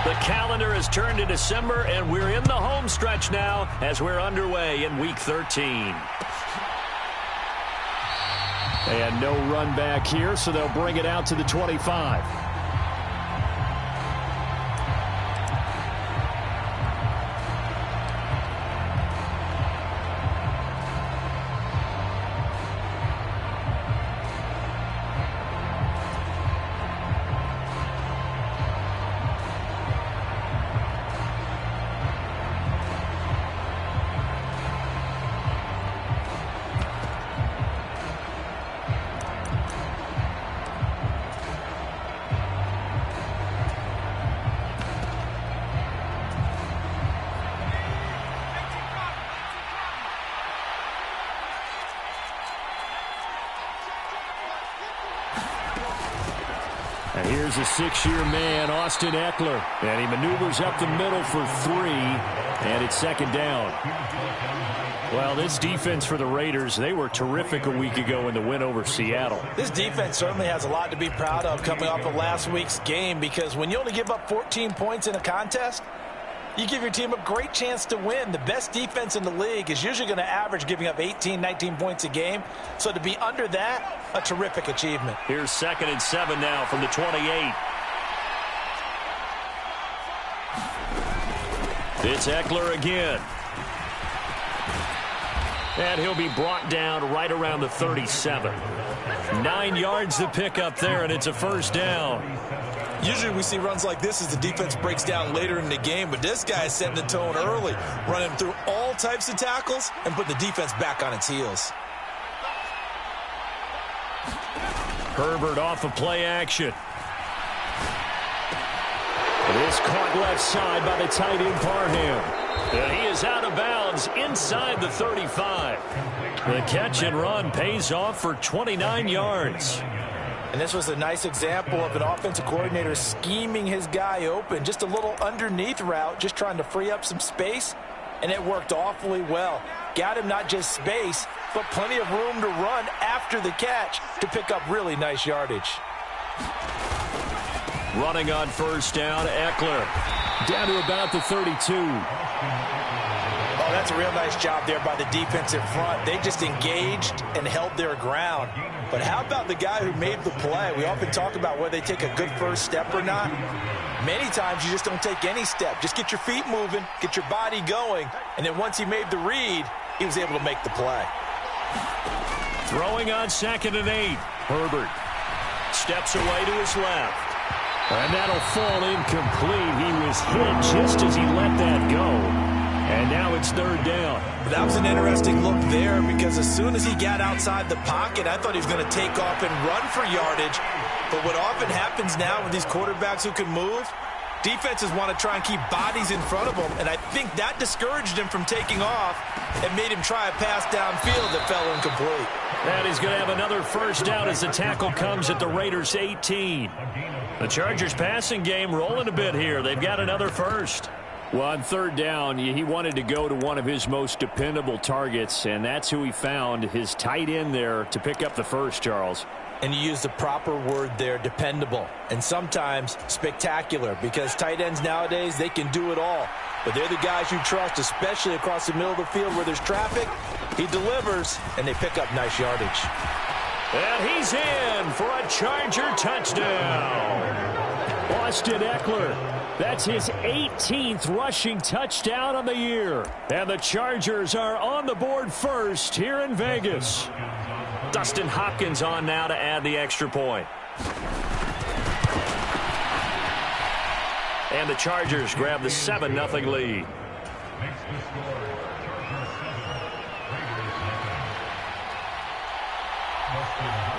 The calendar has turned to December, and we're in the home stretch now as we're underway in Week 13. And no run back here, so they'll bring it out to the 25. And here's a 6-year man, Austin Eckler. And he maneuvers up the middle for 3. And it's second down. Well, this defense for the Raiders, they were terrific a week ago in the win over Seattle. This defense certainly has a lot to be proud of coming off of last week's game, because when you only give up 14 points in a contest, you give your team a great chance to win. The best defense in the league is usually going to average giving up 18, 19 points a game. So to be under that, a terrific achievement. Here's 2nd and 7 now from the 28. It's Eckler again. And he'll be brought down right around the 37. 9 yards to pick up there, and it's a first down. Usually we see runs like this as the defense breaks down later in the game, but this guy is setting the tone early, running through all types of tackles and putting the defense back on its heels. Herbert off of play action. It is caught left side by the tight end Parham. And he is out of bounds inside the 35. The catch and run pays off for 29 yards. And this was a nice example of an offensive coordinator scheming his guy open. Just a little underneath route, just trying to free up some space. And it worked awfully well. Got him not just space, but plenty of room to run after the catch to pick up really nice yardage. Running on first down, Eckler. Down to about the 32. Oh, that's a real nice job there by the defensive front. They just engaged and held their ground. But how about the guy who made the play? We often talk about whether they take a good first step or not. Many times you just don't take any step. Just get your feet moving, get your body going, and then once he made the read, he was able to make the play. Throwing on 2nd and 8. Herbert steps away to his left. And that'll fall incomplete. He was hit just as he let that go. And now it's 3rd down. That was an interesting look there, because as soon as he got outside the pocket, I thought he was going to take off and run for yardage. But what often happens now with these quarterbacks who can move, defenses want to try and keep bodies in front of them. And I think that discouraged him from taking off and made him try a pass downfield that fell incomplete. And he's going to have another first down as the tackle comes at the Raiders' 18. The Chargers passing game rolling a bit here. They've got another first. Well, on 3rd down, he wanted to go to one of his most dependable targets, and that's who he found, his tight end there, to pick up the first, Charles. And you use the proper word there, dependable, and sometimes spectacular, because tight ends nowadays, they can do it all. But they're the guys you trust, especially across the middle of the field where there's traffic. He delivers, and they pick up nice yardage. And he's in for a Charger touchdown. Austin Eckler. That's his 18th rushing touchdown on the year. And the Chargers are on the board first here in Vegas. Dustin Hopkins on now to add the extra point. And the Chargers grab the 7-0 lead.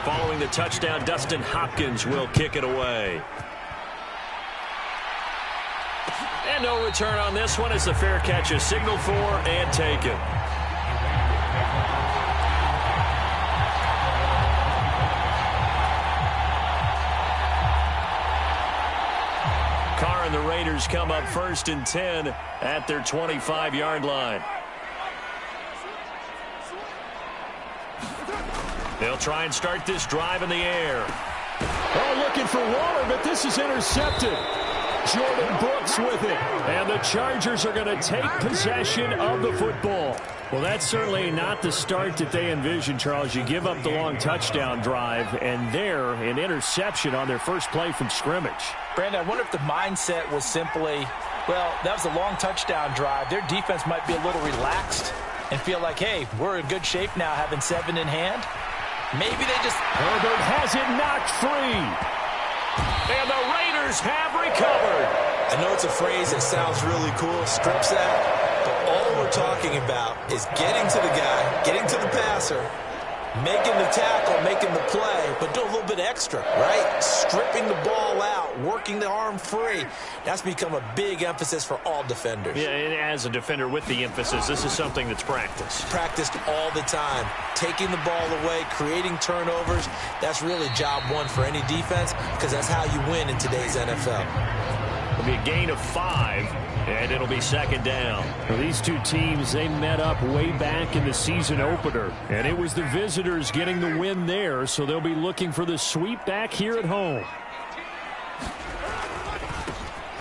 Following the touchdown, Dustin Hopkins will kick it away. And no return on this one as the fair catch is signaled for and taken. Carr and the Raiders come up 1st and 10 at their 25-yard line. They'll try and start this drive in the air. Oh, looking for Waller, but this is intercepted. Jordan Brooks with it. And the Chargers are going to take possession of the football. Well, that's certainly not the start that they envisioned, Charles. You give up the long touchdown drive, and there, an interception on their first play from scrimmage. Brandon, I wonder if the mindset was simply, well, that was a long touchdown drive. Their defense might be a little relaxed and feel like, hey, we're in good shape now having 7 in hand. Maybe they just... Herbert has it knocked free. And the Raiders have recovered. I know it's a phrase that sounds really cool, strip sack, but all we're talking about is getting to the guy, getting to the passer, making the tackle, making the play, but do a little bit extra, right? Stripping the ball out, working the arm free. That's become a big emphasis for all defenders. Yeah, and as a defender with the emphasis, this is something that's practiced. Practiced all the time. Taking the ball away, creating turnovers, that's really job one for any defense because that's how you win in today's NFL. It'll be a gain of 5, and it'll be second down. Well, these two teams, they met up way back in the season opener, and it was the visitors getting the win there, so they'll be looking for the sweep back here at home.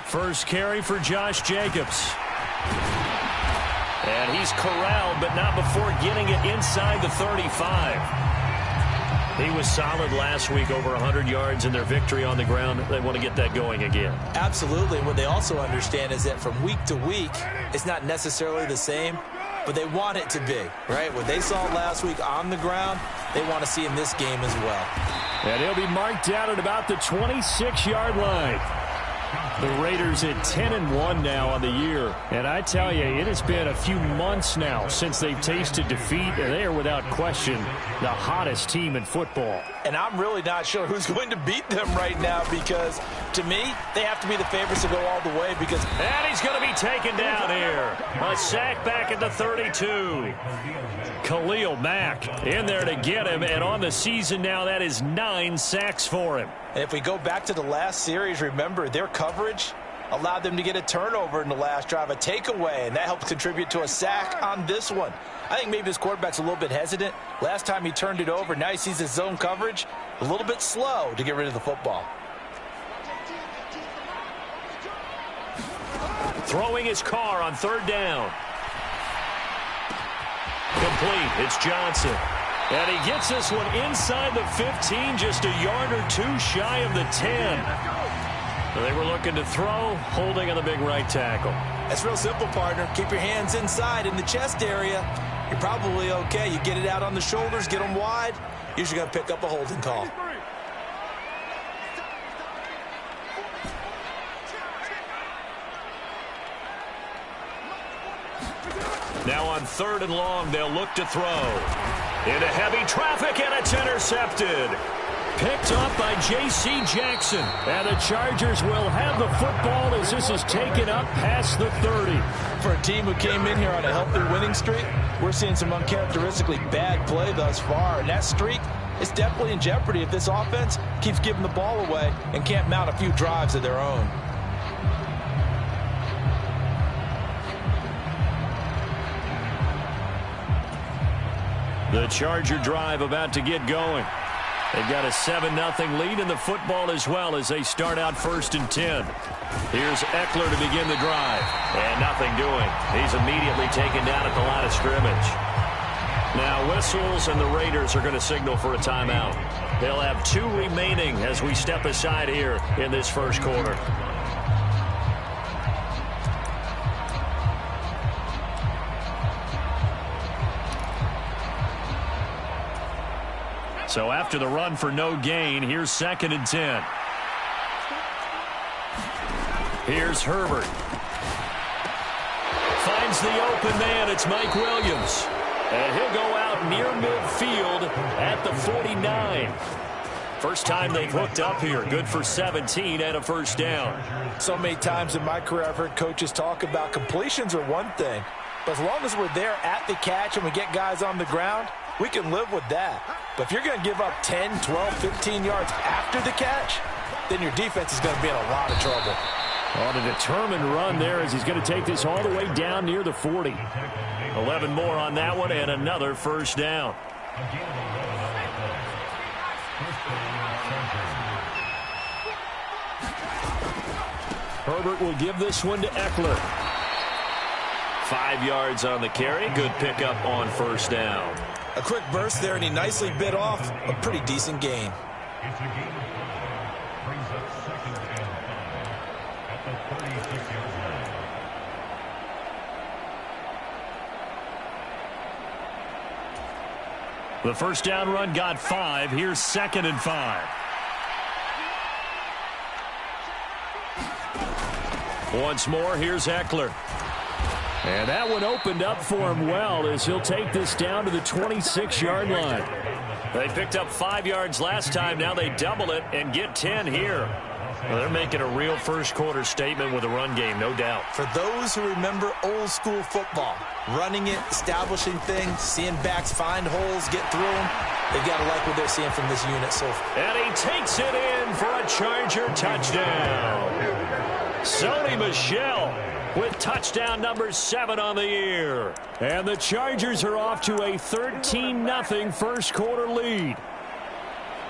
First carry for Josh Jacobs. And he's corralled, but not before getting it inside the 35. He was solid last week, over 100 yards in their victory on the ground. They want to get that going again. Absolutely. What they also understand is that from week to week, it's not necessarily the same, but they want it to be, right? What they saw last week on the ground, they want to see in this game as well. And he'll be marked down at about the 26-yard line. The Raiders at 10-1 now on the year. And I tell you, it has been a few months now since they've tasted defeat. And they are without question the hottest team in football. And I'm really not sure who's going to beat them right now because, to me, they have to be the favorites to go all the way because... And he's going to be taken down here. A sack back at the 32. Khalil Mack in there to get him. And on the season now, that is 9 sacks for him. And if we go back to the last series, remember, their coverage allowed them to get a turnover in the last drive, a takeaway, and that helped contribute to a sack on this one. I think maybe this quarterback's a little bit hesitant. Last time he turned it over, now he sees his zone coverage a little bit slow to get rid of the football. Throwing his car on third down. Complete. It's Johnson. And he gets this one inside the 15, just a yard or two shy of the 10. So they were looking to throw, holding on the big right tackle. That's real simple, partner. Keep your hands inside in the chest area. You're probably okay. You get it out on the shoulders, get them wide. Usually going to pick up a holding call. Now on 3rd and long, they'll look to throw. Into heavy traffic, and it's intercepted. Picked up by J.C. Jackson. And the Chargers will have the football as this is taken up past the 30. For a team who came in here on a healthy winning streak, we're seeing some uncharacteristically bad play thus far. And that streak is definitely in jeopardy if this offense keeps giving the ball away and can't mount a few drives of their own. The Charger drive about to get going. They've got a 7-0 lead in the football as well as they start out 1st and 10. Here's Eckler to begin the drive. And nothing doing. He's immediately taken down at the line of scrimmage. Now whistles and the Raiders are going to signal for a timeout. They'll have 2 remaining as we step aside here in this first quarter. So after the run for no gain, here's 2nd and 10. Here's Herbert. Finds the open man. It's Mike Williams. And he'll go out near midfield at the 49. First time they've hooked up here. Good for 17 and a first down. So many times in my career I've heard coaches talk about completions are one thing. But as long as we're there at the catch and we get guys on the ground, we can live with that. But if you're going to give up 10, 12, 15 yards after the catch, then your defense is going to be in a lot of trouble. On a determined run there as he's going to take this all the way down near the 40. 11 more on that one and another first down. Herbert will give this one to Eckler. 5 yards on the carry. Good pickup on first down. A quick burst there, and he nicely bit off a pretty decent gain. Brings up second down at the 36-yard line. The first down run got 5. Here's 2nd and 5. Once more, here's Eckler. And that one opened up for him well as he'll take this down to the 26-yard line. They picked up 5 yards last time. Now they double it and get 10 here. Well, they're making a real first-quarter statement with a run game, no doubt. For those who remember old-school football, running it, establishing things, seeing backs find holes, get through them, they've got to like what they're seeing from this unit so far. And he takes it in for a Charger touchdown. Sony Michel with touchdown number 7 on the year. And the Chargers are off to a 13-0 first-quarter lead.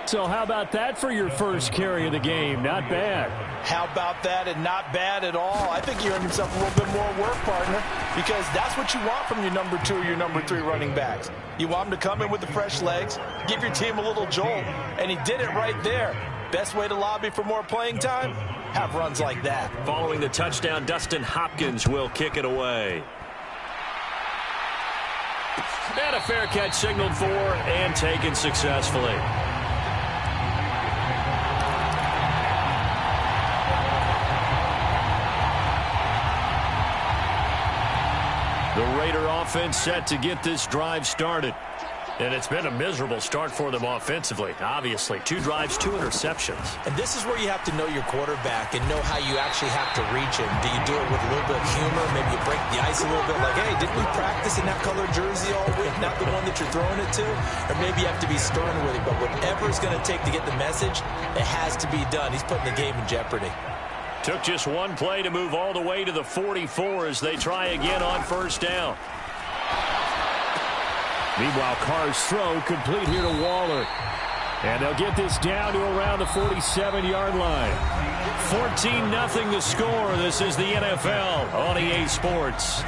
So how about that for your first carry of the game? Not bad. How about that, and not bad at all. I think you earned yourself a little bit more work, partner, because that's what you want from your number 2 or your number 3 running backs. You want them to come in with the fresh legs, give your team a little jolt, and he did it right there. Best way to lobby for more playing time? Have runs like that. Following the touchdown, Dustin Hopkins will kick it away. And a fair catch signaled for and taken successfully. The Raider offense set to get this drive started. And it's been a miserable start for them offensively, obviously. 2 drives, 2 interceptions. And this is where you have to know your quarterback and know how you actually have to reach him. Do you do it with a little bit of humor? Maybe you break the ice a little bit like, hey, didn't we practice in that color jersey all week, not the one that you're throwing it to? Or maybe you have to be stern with him. But whatever it's going to take to get the message, it has to be done. He's putting the game in jeopardy. Took just one play to move all the way to the 44 as they try again on first down. Meanwhile, Carr's throw complete here to Waller. And they'll get this down to around the 47-yard line. 14-0 the score. This is the NFL on EA Sports.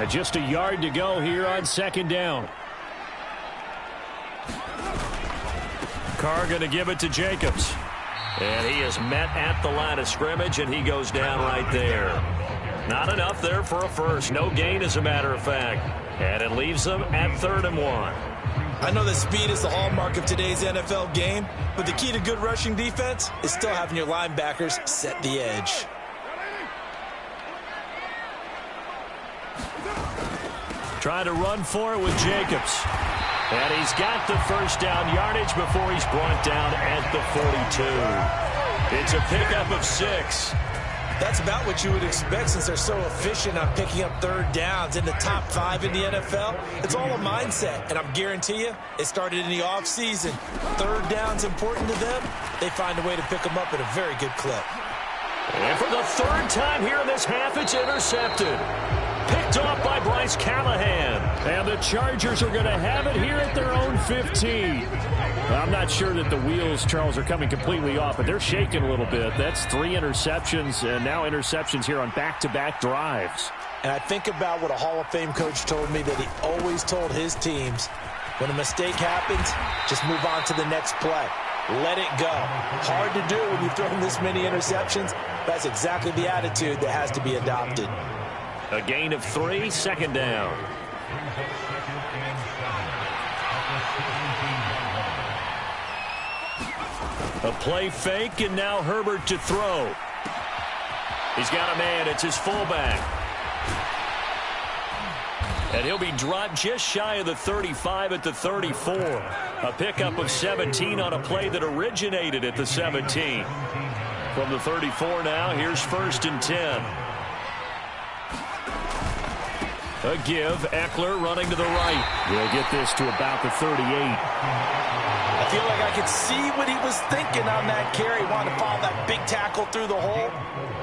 Just a yard to go here on second down. Carr going to give it to Jacobs. And he is met at the line of scrimmage, and he goes down right there. Not enough there for a first. No gain, as a matter of fact. And it leaves them at 3rd and 1. I know that speed is the hallmark of today's NFL game, but the key to good rushing defense is still having your linebackers set the edge. Try to run for it with Jacobs. And he's got the first down yardage before he's brought down at the 42. It's a pickup of 6. That's about what you would expect since they're so efficient on picking up 3rd downs in the top 5 in the NFL. It's all a mindset, and I guarantee you it started in the offseason. 3rd down's important to them. They find a way to pick them up at a very good clip. And for the 3rd time here in this half, it's intercepted. Picked off by Bryce Callahan. And the Chargers are going to have it here at their own 15. I'm not sure that the wheels, Charles, are coming completely off, but they're shaking a little bit. That's 3 interceptions, and now interceptions here on back-to-back drives. And I think about what a Hall of Fame coach told me that he always told his teams, when a mistake happens, just move on to the next play. Let it go. Hard to do when you've thrown this many interceptions. That's exactly the attitude that has to be adopted. A gain of 3, 2nd down. A play fake, and now Herbert to throw. He's got a man. It's his fullback. And he'll be dropped just shy of the 35 at the 34. A pickup of 17 on a play that originated at the 17. From the 34 now, here's 1st and 10. A give. Eckler running to the right. He'll get this to about the 38. I feel like I could see what he was thinking on that carry. Wanted to follow that big tackle through the hole.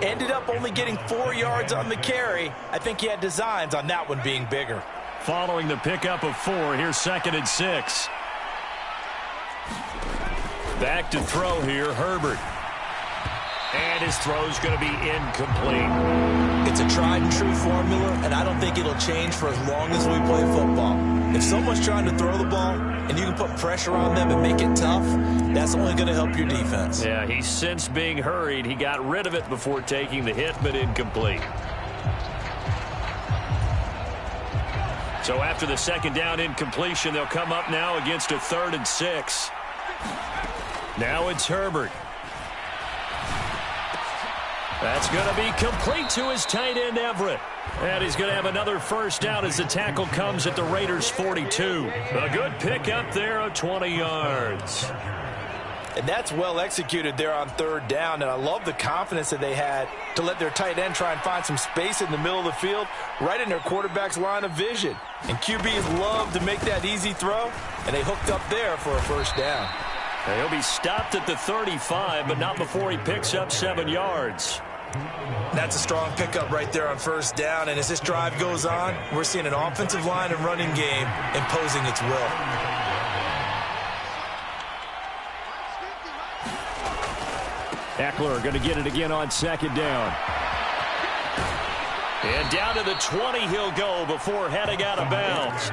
Ended up only getting 4 yards on the carry. I think he had designs on that one being bigger. Following the pickup of 4, here's 2nd and 6. Back to throw here, Herbert. And his throw's going to be incomplete. It's a tried and true formula, and I don't think it'll change for as long as we play football. If someone's trying to throw the ball and you can put pressure on them and make it tough, that's only going to help your defense. Yeah, he's since being hurried. He got rid of it before taking the hit, but incomplete. So after the 2nd down incompletion, they'll come up now against a 3rd and 6. Now it's Herbert. That's going to be complete to his tight end, Everett. And he's going to have another 1st down as the tackle comes at the Raiders' 42. A good pickup there of 20 yards. And that's well executed there on 3rd down. And I love the confidence that they had to let their tight end try and find some space in the middle of the field, right in their quarterback's line of vision. And QBs love to make that easy throw, and they hooked up there for a 1st down. And he'll be stopped at the 35, but not before he picks up 7 yards. That's a strong pickup right there on 1st down. And as this drive goes on, we're seeing an offensive line and running game imposing its will. Eckler going to get it again on 2nd down. And down to the 20 he'll go before heading out of bounds.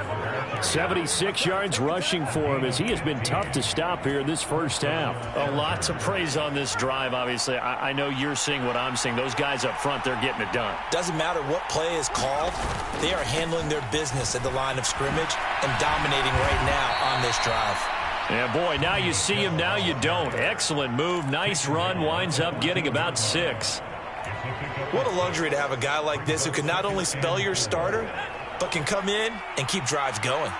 76 yards rushing for him as he has been tough to stop here in this 1st half. Oh, lots of praise on this drive, obviously. I know you're seeing what I'm seeing. Those guys up front, they're getting it done. Doesn't matter what play is called. They are handling their business at the line of scrimmage and dominating right now on this drive. Yeah, boy, now you see him, now you don't. Excellent move, nice run, winds up getting about 6. What a luxury to have a guy like this who can not only spell your starter, but can come in and keep drives going.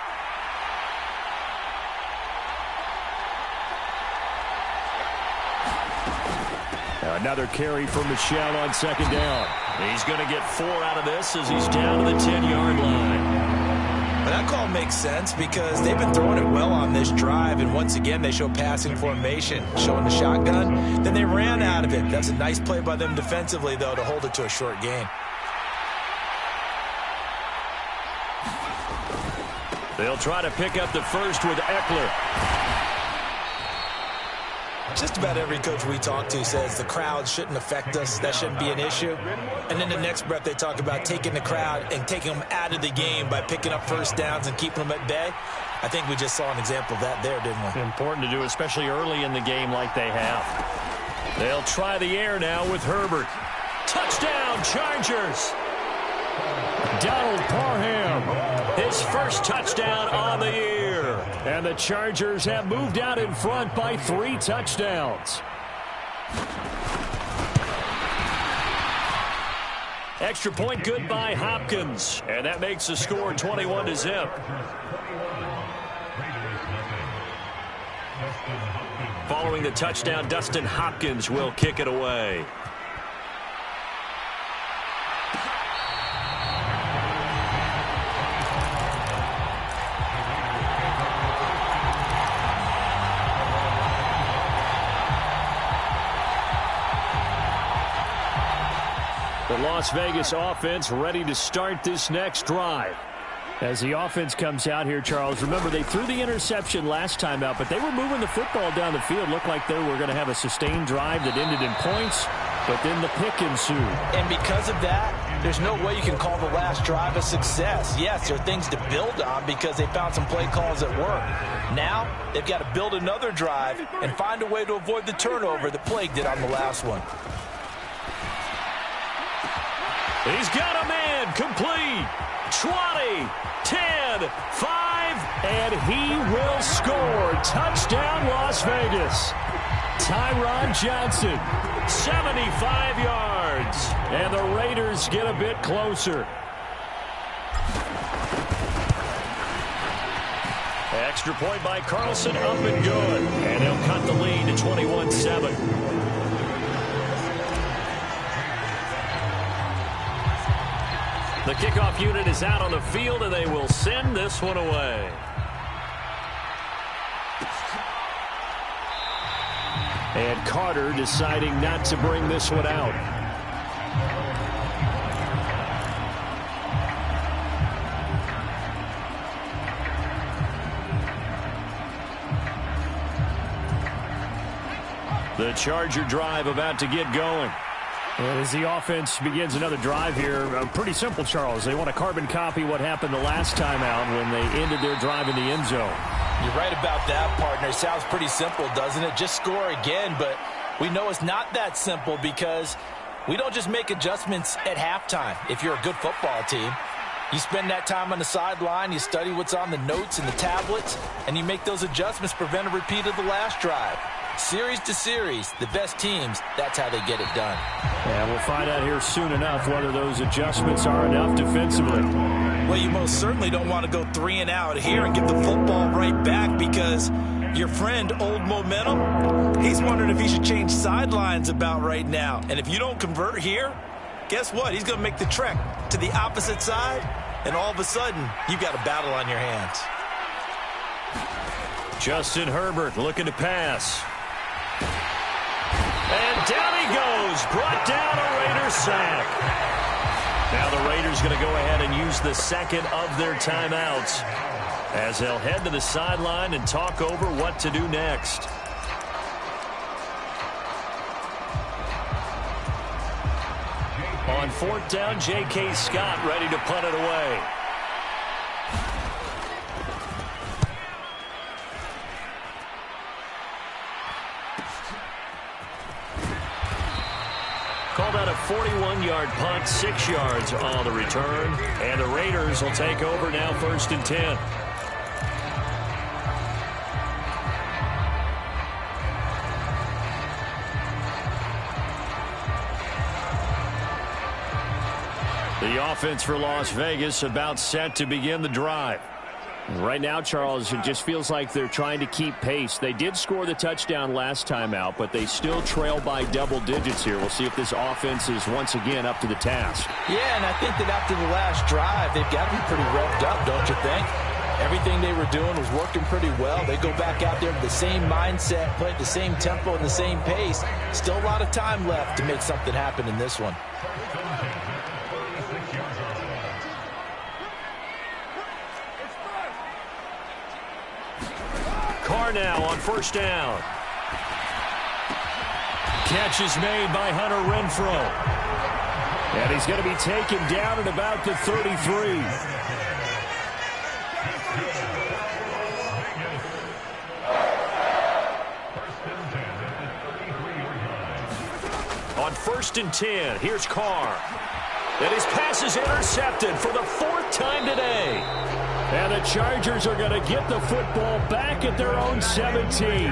Another carry for Michel on 2nd down. He's going to get 4 out of this as he's down to the 10-yard line. But that call makes sense because they've been throwing it well on this drive, and once again they show passing formation, showing the shotgun. Then they ran out of it. That's a nice play by them defensively, though, to hold it to a short gain. They'll try to pick up the 1st with Eckler. Just about every coach we talk to says the crowd shouldn't affect us. That shouldn't be an issue. And then the next breath they talk about taking the crowd and taking them out of the game by picking up 1st downs and keeping them at bay. I think we just saw an example of that there, didn't we? Important to do, especially early in the game like they have. They'll try the air now with Herbert. Touchdown, Chargers! Donald Parham, his 1st touchdown on the year. And the Chargers have moved out in front by 3 touchdowns. Extra point good by Hopkins. And that makes the score 21-0. Following the touchdown, Dustin Hopkins will kick it away. The Las Vegas offense ready to start this next drive. As the offense comes out here, Charles, remember they threw the interception last time out, but they were moving the football down the field. Looked like they were going to have a sustained drive that ended in points, but then the pick ensued. And because of that, there's no way you can call the last drive a success. Yes, there are things to build on because they found some play calls that work. Now, they've got to build another drive and find a way to avoid the turnover that plagued it on the last one. He's got a man complete. 20, 10, 5, and he will score. Touchdown, Las Vegas. Tyron Johnson, 75 yards. And the Raiders get a bit closer. Extra point by Carlson, up and good. And they'll cut the lead to 21-7. The kickoff unit is out on the field, and they will send this one away. And Carter deciding not to bring this one out. The Charger drive about to get going. And as the offense begins another drive here, pretty simple, Charles. They want to carbon copy what happened the last time out when they ended their drive in the end zone. You're right about that, partner. It sounds pretty simple, doesn't it? Just score again, but we know it's not that simple because we don't just make adjustments at halftime. If you're a good football team, you spend that time on the sideline, you study what's on the notes and the tablets, and you make those adjustments, prevent a repeat of the last drive. Series to series, the best teams, that's how they get it done. And we'll find out here soon enough whether those adjustments are enough defensively. Well, you most certainly don't want to go 3 and out here and give the football right back because your friend, Old Momentum, he's wondering if he should change sidelines about right now. And if you don't convert here, guess what? He's going to make the trek to the opposite side, and all of a sudden, you've got a battle on your hands. Justin Herbert looking to pass. And down he goes, brought down a Raider sack. Now the Raiders going to go ahead and use the second of their timeouts as they'll head to the sideline and talk over what to do next. On 4th down, J.K. Scott ready to punt it away. Called out a 41-yard punt, 6 yards on the return. And the Raiders will take over now 1st and 10. The offense for Las Vegas about set to begin the drive. Right now, Charles, it just feels like they're trying to keep pace. They did score the touchdown last time out, but they still trail by double digits here. We'll see if this offense is once again up to the task. Yeah, and I think that after the last drive, they've got to be pretty revved up, don't you think? Everything they were doing was working pretty well. They go back out there with the same mindset, play at the same tempo and the same pace. Still a lot of time left to make something happen in this one. Carr now on 1st down. Catch is made by Hunter Renfrow. And he's going to be taken down at about the 33. On 1st and 10, here's Carr. And his pass is intercepted for the 4th time today. And the Chargers are going to get the football back at their own 17.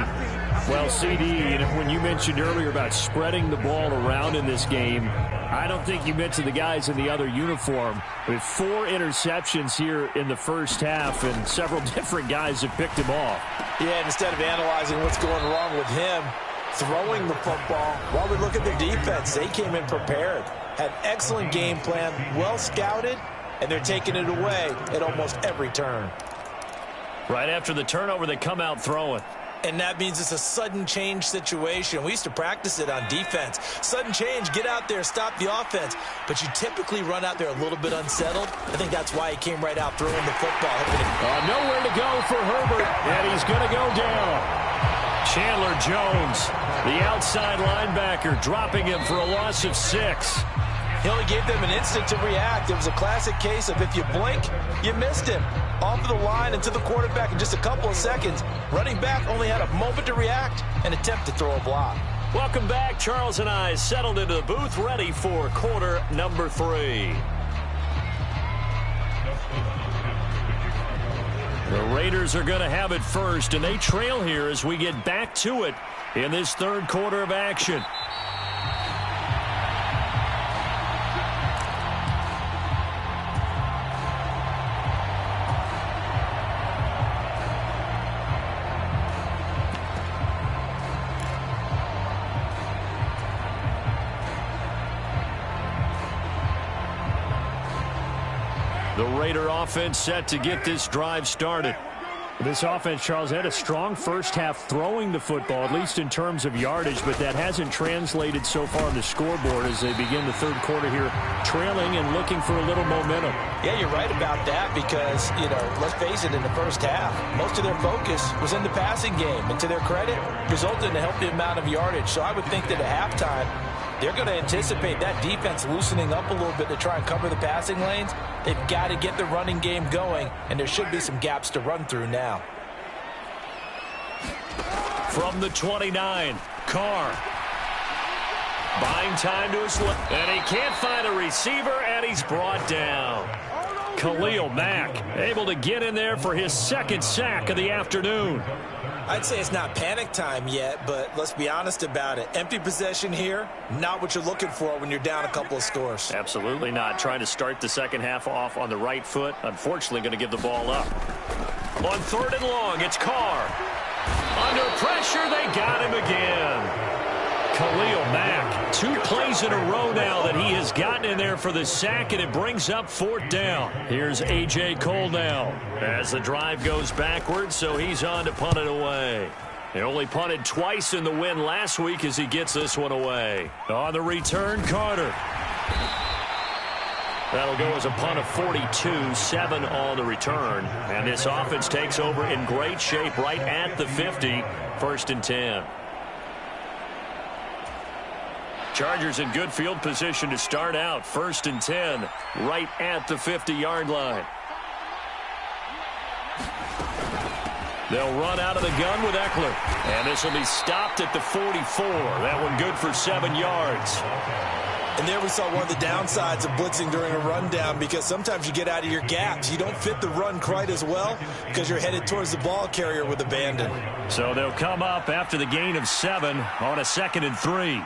Well, CD, when you mentioned earlier about spreading the ball around in this game, I don't think you mentioned the guys in the other uniform. With 4 interceptions here in the first half, and several different guys have picked him off. Yeah, and instead of analyzing what's going wrong with him, throwing the football, while we look at the defense, they came in prepared. Had excellent game plan, well scouted, and they're taking it away at almost every turn. Right after the turnover, they come out throwing. And that means it's a sudden change situation. We used to practice it on defense. Sudden change, get out there, stop the offense. But you typically run out there a little bit unsettled. I think that's why he came right out throwing the football. Nowhere to go for Herbert, and he's going to go down. Chandler Jones, the outside linebacker, dropping him for a loss of 6. He only gave them an instant to react. It was a classic case of if you blink, you missed him. Off of the line and to the quarterback in just a couple of seconds. Running back only had a moment to react and attempt to throw a block. Welcome back. Charles and I settled into the booth, ready for quarter number 3. The Raiders are going to have it first, and they trail here as we get back to it in this 3rd quarter of action. The Raider offense set to get this drive started. This offense, Charles, had a strong first half throwing the football, at least in terms of yardage, but that hasn't translated so far on the scoreboard as they begin the third quarter here, trailing and looking for a little momentum. Yeah, you're right about that because, let's face it, in the first half, most of their focus was in the passing game. And to their credit, resulted in a healthy amount of yardage. So I would think that at halftime, they're going to anticipate that defense loosening up a little bit to try and cover the passing lanes. They've got to get the running game going, and there should be some gaps to run through now. From the 29, Carr. Buying time to his left, and he can't find a receiver, and he's brought down. Khalil Mack able to get in there for his second sack of the afternoon. I'd say it's not panic time yet, but let's be honest about it. Empty possession here, not what you're looking for when you're down a couple of scores. Absolutely not. Trying to start the second half off on the right foot. Unfortunately, going to give the ball up. On 3rd and long, it's Carr. Under pressure, they got him again. Khalil Mack, 2 plays in a row now that he has gotten in there for the sack, and it brings up 4th down. Here's A.J. Cole now as the drive goes backwards, so he's on to punt it away. He only punted twice in the win last week as he gets this one away. On the return, Carter. That'll go as a punt of 42, 7 on the return. And this offense takes over in great shape right at the 50, 1st and 10. Chargers in good field position to start out. 1st and 10, right at the 50-yard line. They'll run out of the gun with Eckler. And this will be stopped at the 44. That one good for 7 yards. And there we saw one of the downsides of blitzing during a rundown, because sometimes you get out of your gaps. You don't fit the run quite as well because you're headed towards the ball carrier with abandon. So they'll come up after the gain of 7 on a 2nd and 3.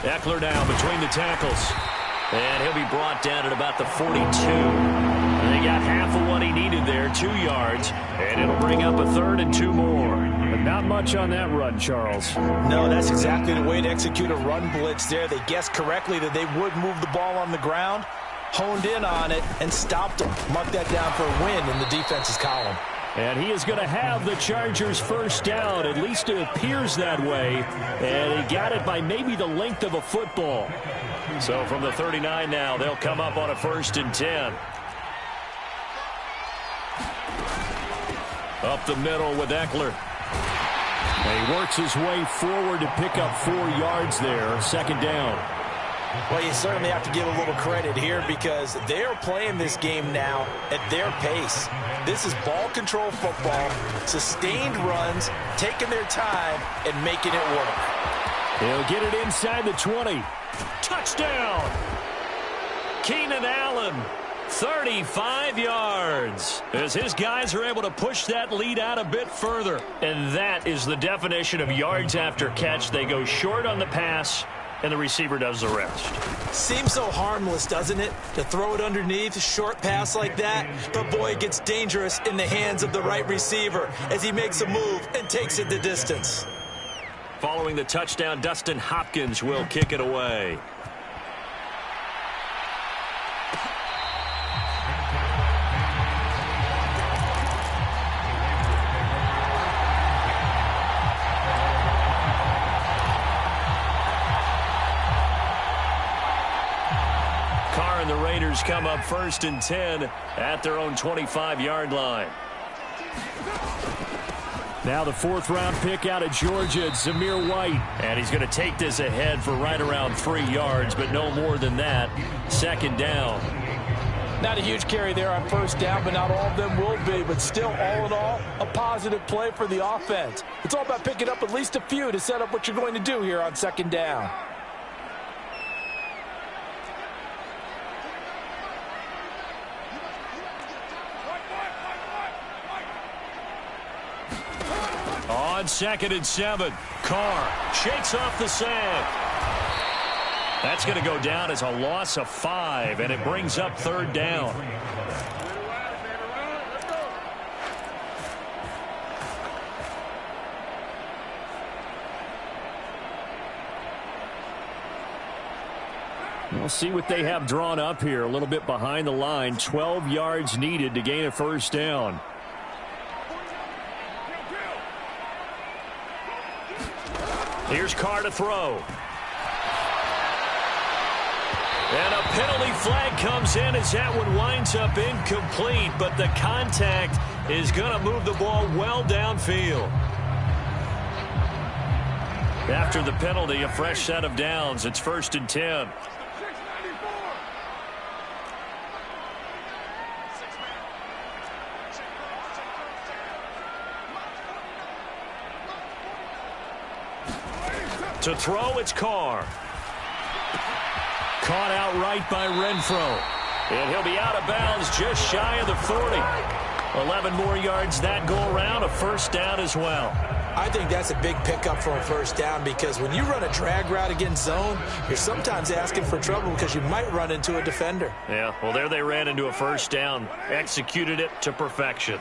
Eckler now between the tackles. And he'll be brought down at about the 42. They got half of what he needed there, 2 yards. And it'll bring up a 3rd and 2 more. But not much on that run, Charles. No, that's exactly the way to execute a run blitz there. They guessed correctly that they would move the ball on the ground, honed in on it, and stopped them. Mark that down for a win in the defense's column. And he is going to have the Chargers first down. At least it appears that way. And he got it by maybe the length of a football. So from the 39 now, they'll come up on a 1st and 10. Up the middle with Eckler. And he works his way forward to pick up 4 yards there. 2nd down. Well, you certainly have to give a little credit here because they're playing this game now at their pace. This is ball control football, sustained runs, taking their time, and making it work. He'll get it inside the 20. Touchdown! Keenan Allen, 35 yards. As his guys are able to push that lead out a bit further. And that is the definition of yards after catch. They go short on the pass, and the receiver does the rest. Seems so harmless, doesn't it? To throw it underneath, a short pass like that. But boy, it gets dangerous in the hands of the right receiver as he makes a move and takes it the distance. Following the touchdown, Dustin Hopkins will kick it away. And the Raiders come up 1st and 10 at their own 25-yard line. Now the 4th-round pick out of Georgia, Zamir White. And he's going to take this ahead for right around 3 yards, but no more than that. 2nd down. Not a huge carry there on 1st down, but not all of them will be. But still, all in all, a positive play for the offense. It's all about picking up at least a few to set up what you're going to do here on 2nd down. On 2nd and 7, Carr shakes off the sack. That's going to go down as a loss of 5, and it brings up 3rd down. We'll see what they have drawn up here. A little bit behind the line. 12 yards needed to gain a first down. Here's Carr to throw. And a penalty flag comes in as that one winds up incomplete, but the contact is going to move the ball well downfield. After the penalty, a fresh set of downs. It's 1st and 10. To throw, it's Carr. Caught outright by Renfro. And he'll be out of bounds just shy of the 40. 11 more yards that go around, a first down as well. I think that's a big pickup for a first down because when you run a drag route against zone, you're sometimes asking for trouble because you might run into a defender. Yeah, well, there they ran into a first down. Executed it to perfection.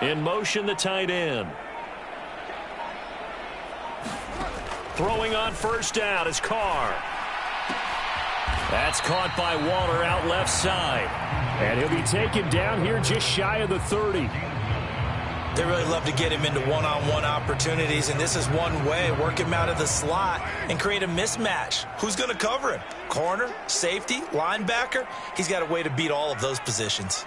In motion, the tight end. Throwing on first down is Carr. That's caught by Waller out left side. And he'll be taken down here just shy of the 30. They really love to get him into one-on-one opportunities, and this is one way. Work him out of the slot and create a mismatch. Who's going to cover him? Corner, safety, linebacker? He's got a way to beat all of those positions.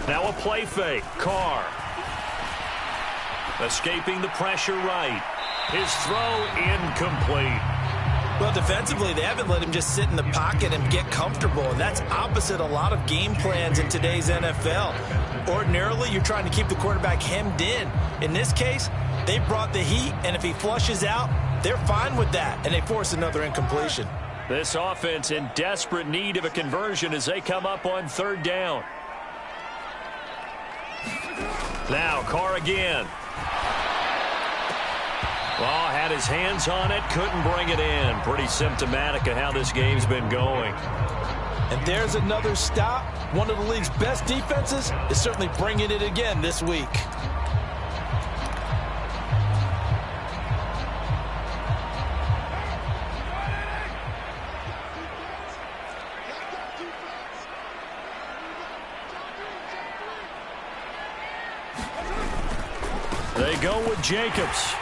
Now a play fake. Carr. Escaping the pressure right. His throw incomplete. Well, defensively, they haven't let him just sit in the pocket and get comfortable, and that's opposite a lot of game plans in today's NFL. Ordinarily, you're trying to keep the quarterback hemmed in. In this case, they brought the heat, and if he flushes out, they're fine with that, and they force another incompletion. This offense in desperate need of a conversion as they come up on 3rd down. Now Carr again. Well, had his hands on it, couldn't bring it in. Pretty symptomatic of how this game's been going. And there's another stop. One of the league's best defenses is certainly bringing it again this week. They go with Jacobs.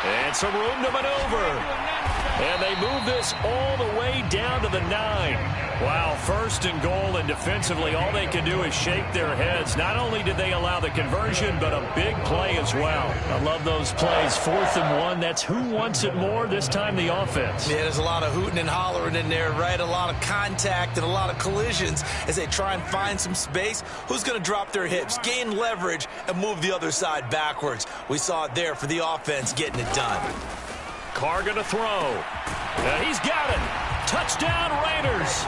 And some room to maneuver. And they move this all the way down to the 9. Wow, 1st and goal, and defensively all they can do is shake their heads. Not only did they allow the conversion, but a big play as well. I love those plays. 4th and 1, that's who wants it more, this time the offense. Yeah, there's a lot of hooting and hollering in there, right? A lot of contact and a lot of collisions as they try and find some space. Who's going to drop their hips, gain leverage, and move the other side backwards? We saw it there for the offense getting it done. Carr going to throw. He's got it. Touchdown, Raiders.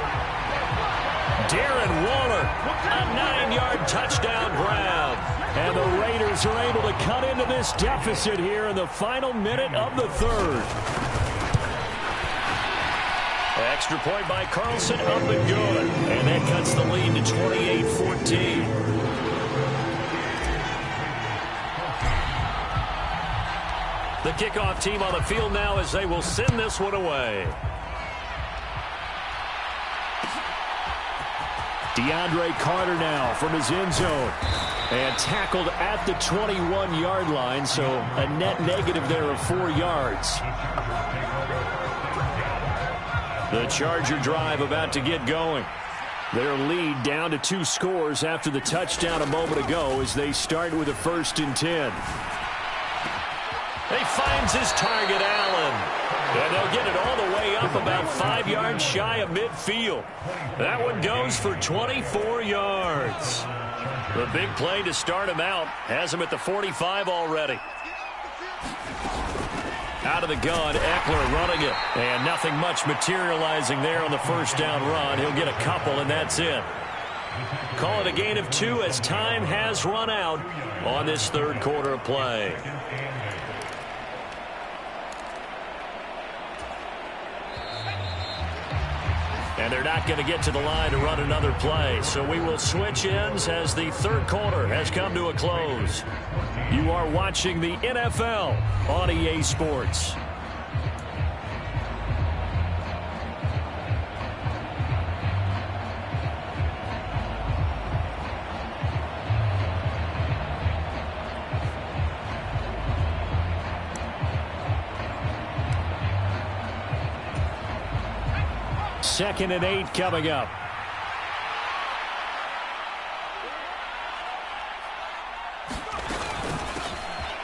Darren Waller, a 9-yard touchdown grab. And the Raiders are able to cut into this deficit here in the final minute of the 3rd. Extra point by Carlson, up and good. And that cuts the lead to 28-14. The kickoff team on the field now as they will send this one away. DeAndre Carter now from his end zone. And tackled at the 21-yard line, so a net negative there of 4 yards. The Charger drive about to get going. Their lead down to 2 scores after the touchdown a moment ago as they start with a 1st and 10. He finds his target, Allen. And they'll get it all the way up about 5 yards shy of midfield. That one goes for 24 yards. The big play to start him out has him at the 45 already. Out of the gun, Eckler running it. And nothing much materializing there on the first down run. He'll get a couple, and that's it. Call it a gain of 2 as time has run out on this 3rd quarter of play. And they're not going to get to the line to run another play. So we will switch ends as the third quarter has come to a close. You are watching the NFL on EA Sports. Second and 8 coming up.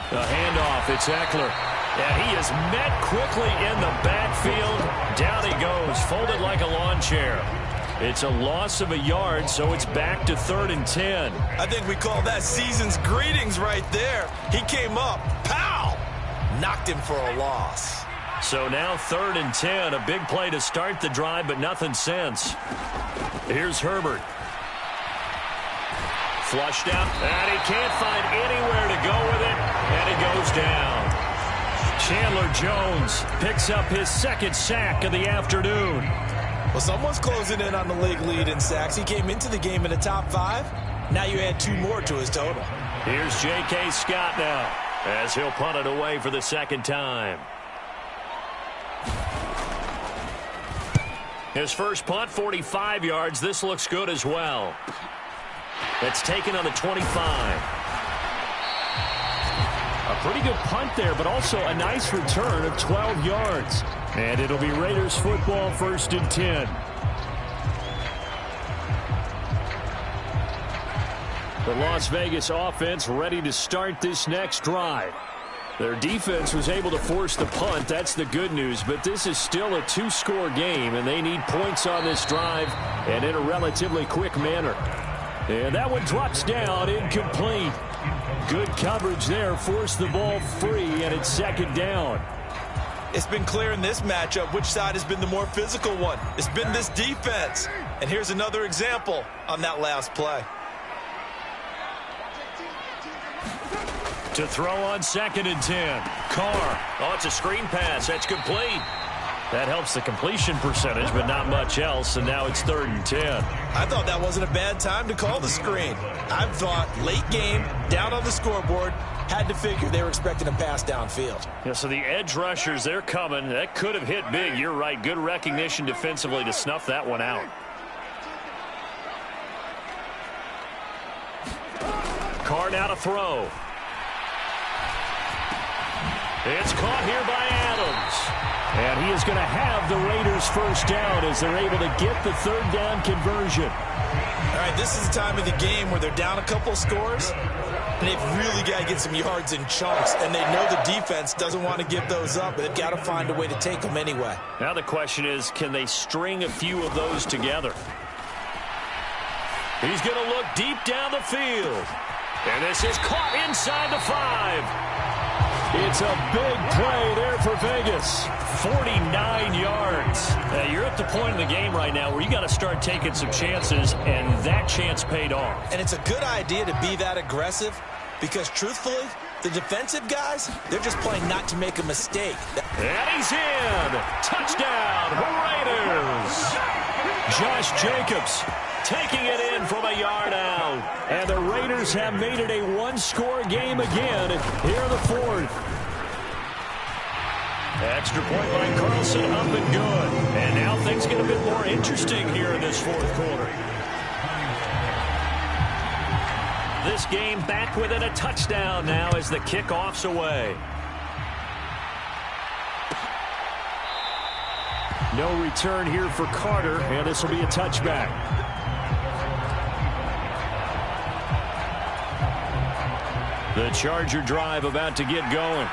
The handoff, it's Eckler. And he is met quickly in the backfield. Down he goes, folded like a lawn chair. It's a loss of a yard, so it's back to 3rd and 10. I think we call that season's greetings right there. He came up, pow! Knocked him for a loss. So now 3rd and 10, a big play to start the drive, but nothing since. Here's Herbert. Flushed out, and he can't find anywhere to go with it, and he goes down. Chandler Jones picks up his second sack of the afternoon. Well, someone's closing in on the league lead in sacks. He came into the game in the top 5. Now you add 2 more to his total. Here's J.K. Scott now, as he'll punt it away for the second time. His first punt, 45 yards. This looks good as well. That's taken on the 25. A pretty good punt there, but also a nice return of 12 yards. And it'll be Raiders football, 1st and 10. The Las Vegas offense ready to start this next drive. Their defense was able to force the punt. That's the good news. But this is still a 2-score game, and they need points on this drive and in a relatively quick manner. And that one drops down, incomplete. Good coverage there. Forced the ball free, and it's 2nd down. It's been clear in this matchup which side has been the more physical one. It's been this defense. And here's another example on that last play. To throw on 2nd and 10. Carr. Oh, it's a screen pass. That's complete. That helps the completion percentage, but not much else. And now it's 3rd and 10. I thought that wasn't a bad time to call the screen. I thought late game, down on the scoreboard, had to figure they were expecting a pass downfield. Yeah, so the edge rushers, they're coming. That could have hit big. You're right. Good recognition defensively to snuff that one out. Carr now to throw. It's caught here by Adams. And he is going to have the Raiders first down as they're able to get the 3rd down conversion. All right, this is the time of the game where they're down a couple scores, and they've really got to get some yards in chunks, and they know the defense doesn't want to give those up, but they've got to find a way to take them anyway. Now the question is, can they string a few of those together? He's going to look deep down the field. And this is caught inside the 5. It's a big play there for Vegas. 49 yards. You're at the point in the game right now where you got to start taking some chances, and that chance paid off. And it's a good idea to be that aggressive because, truthfully, the defensive guys, they're just playing not to make a mistake. And he's in. Touchdown, Raiders. Josh Jacobs taking it in from a yard out. And the Raiders have made it a 1-score game again here in the 4th. Extra point by Carlson, up and good. And now things get a bit more interesting here in this 4th quarter. This game back within a touchdown now as the kickoff's away. No return here for Carter, and this will be a touchback. The Charger drive about to get going.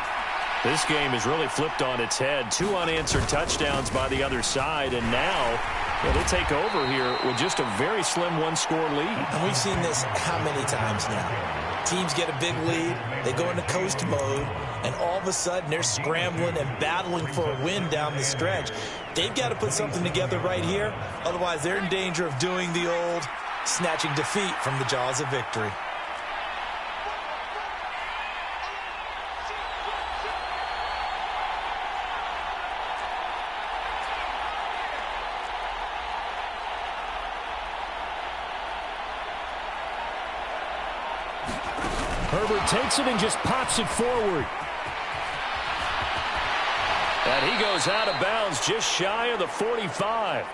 This game is really flipped on its head. 2 unanswered touchdowns by the other side, and now they take over here with just a very slim 1-score lead. And we've seen this how many times now? Teams get a big lead, they go into coast mode, and all of a sudden they're scrambling and battling for a win down the stretch. They've got to put something together right here, otherwise they're in danger of doing the old snatching defeat from the jaws of victory. Herbert takes it and just pops it forward. And he goes out of bounds just shy of the 45.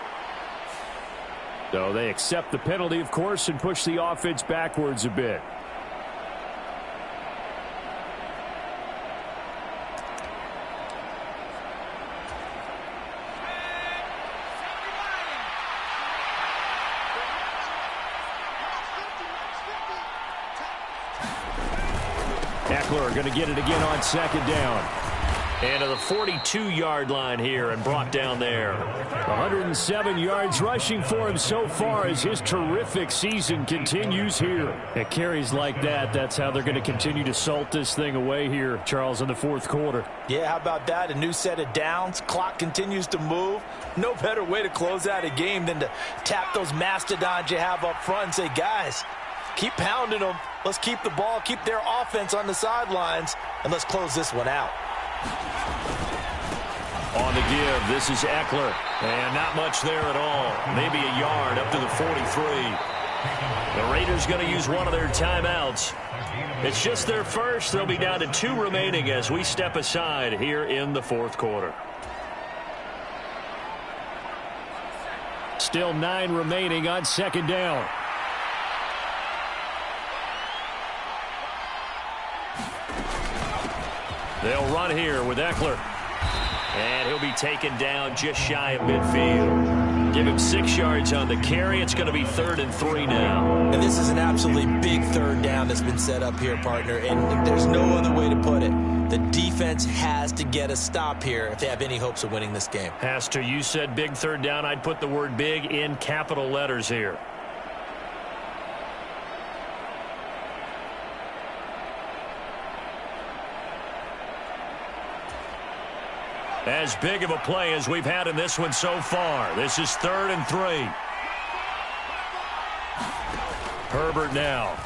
So they accept the penalty, of course, and push the offense backwards a bit. Eckler going to get it again on second down. And to the 42-yard line here and brought down there. 107 yards rushing for him so far as his terrific season continues here. At carries like that, that's how they're going to continue to salt this thing away here, Charles, in the fourth quarter. Yeah, how about that? A new set of downs. Clock continues to move. No better way to close out a game than to tap those mastodons you have up front and say, guys, keep pounding them. Let's keep the ball, keep their offense on the sidelines, and let's close this one out. On the give, this is Eckler. And not much there at all. Maybe a yard up to the 43. The Raiders going to use one of their timeouts. It's just their first. They'll be down to 2 remaining as we step aside here in the fourth quarter. Still 9 remaining on second down. They'll run here with Eckler. And he'll be taken down just shy of midfield. Give him 6 yards on the carry. It's going to be 3rd and 3 now. And this is an absolutely big third down that's been set up here, partner. And there's no other way to put it. The defense has to get a stop here if they have any hopes of winning this game. Has to. You said big third down. I'd put the word big in capital letters here. As big of a play as we've had in this one so far. This is 3rd and 3. Herbert now.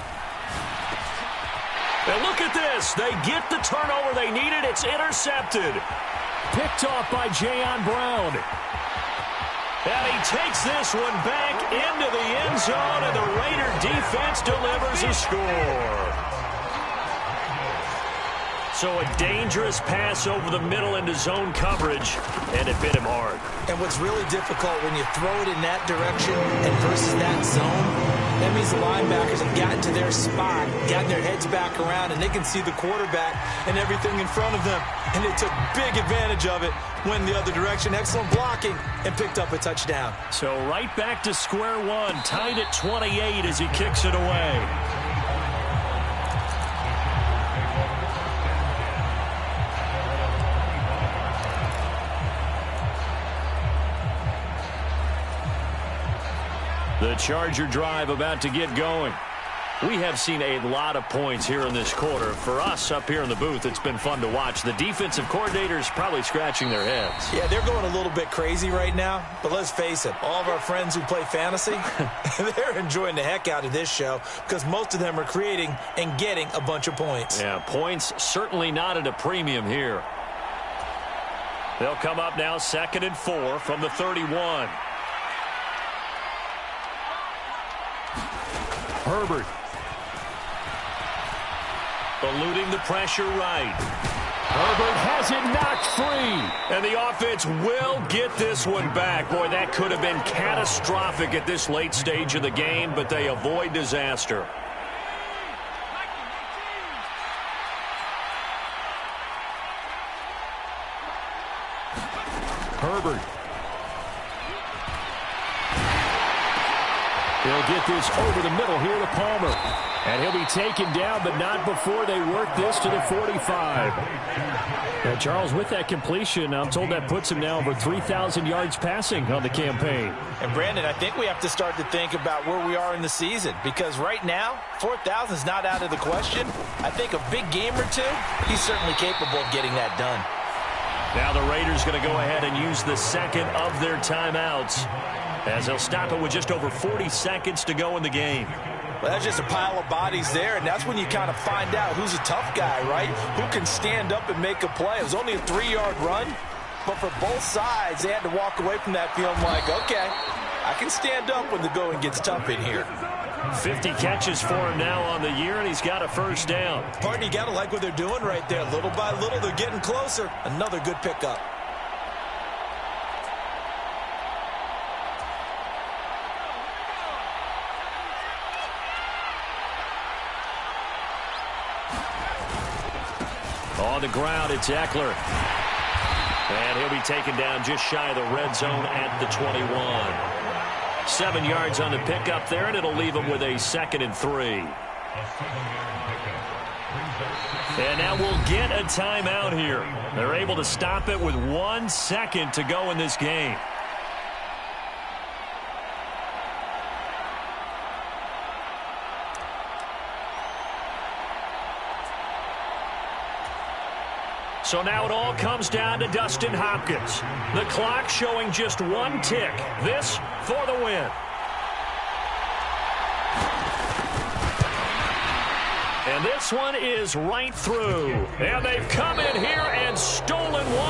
And look at this. They get the turnover they needed. It's intercepted. Picked off by Jayon Brown. And he takes this one back into the end zone, and the Raider defense delivers a score. So a dangerous pass over the middle into zone coverage, and it bit him hard. And what's really difficult when you throw it in that direction and versus that zone, that means the linebackers have gotten to their spot, gotten their heads back around, and they can see the quarterback and everything in front of them. And they took big advantage of it, went the other direction, excellent blocking, and picked up a touchdown. So right back to square one, tied at 28 as he kicks it away. The Charger drive about to get going. We have seen a lot of points here in this quarter. For us up here in the booth, it's been fun to watch. The defensive coordinators probably scratching their heads. Yeah, they're going a little bit crazy right now. But let's face it, all of our friends who play fantasy, they're enjoying the heck out of this show because most of them are creating and getting a bunch of points. Yeah, points certainly not at a premium here. They'll come up now 2nd and 4 from the 31. Herbert. Eluding the pressure right. Herbert has it knocked free. And the offense will get this one back. Boy, that could have been catastrophic at this late stage of the game, but they avoid disaster. Herbert. He'll get this over the middle here to Palmer. And he'll be taken down, but not before they work this to the 45. And Charles, with that completion, I'm told that puts him now over 3,000 yards passing on the campaign. And, Brandon, I think we have to start to think about where we are in the season because right now, 4,000 is not out of the question. I think a big game or two, he's certainly capable of getting that done. Now the Raiders going to go ahead and use the second of their timeouts as they'll stop it with just over 40 seconds to go in the game. Well, that's just a pile of bodies there, and that's when you kind of find out who's a tough guy, right? Who can stand up and make a play. It was only a 3-yard run, but for both sides, they had to walk away from that feeling like, okay, I can stand up when the going gets tough in here. 50 catches for him now on the year, and he's got a first down. Partner, you got to like what they're doing right there. Little by little, they're getting closer. Another good pickup. On the ground, it's Eckler. And he'll be taken down just shy of the red zone at the 21. 7 yards on the pickup there, and it'll leave him with a 2nd and 3. And now we'll get a timeout here. They're able to stop it with 1 second to go in this game. So now it all comes down to Dustin Hopkins. The clock showing just 1 tick. This for the win. And this one is right through. And they've come in here and stolen one.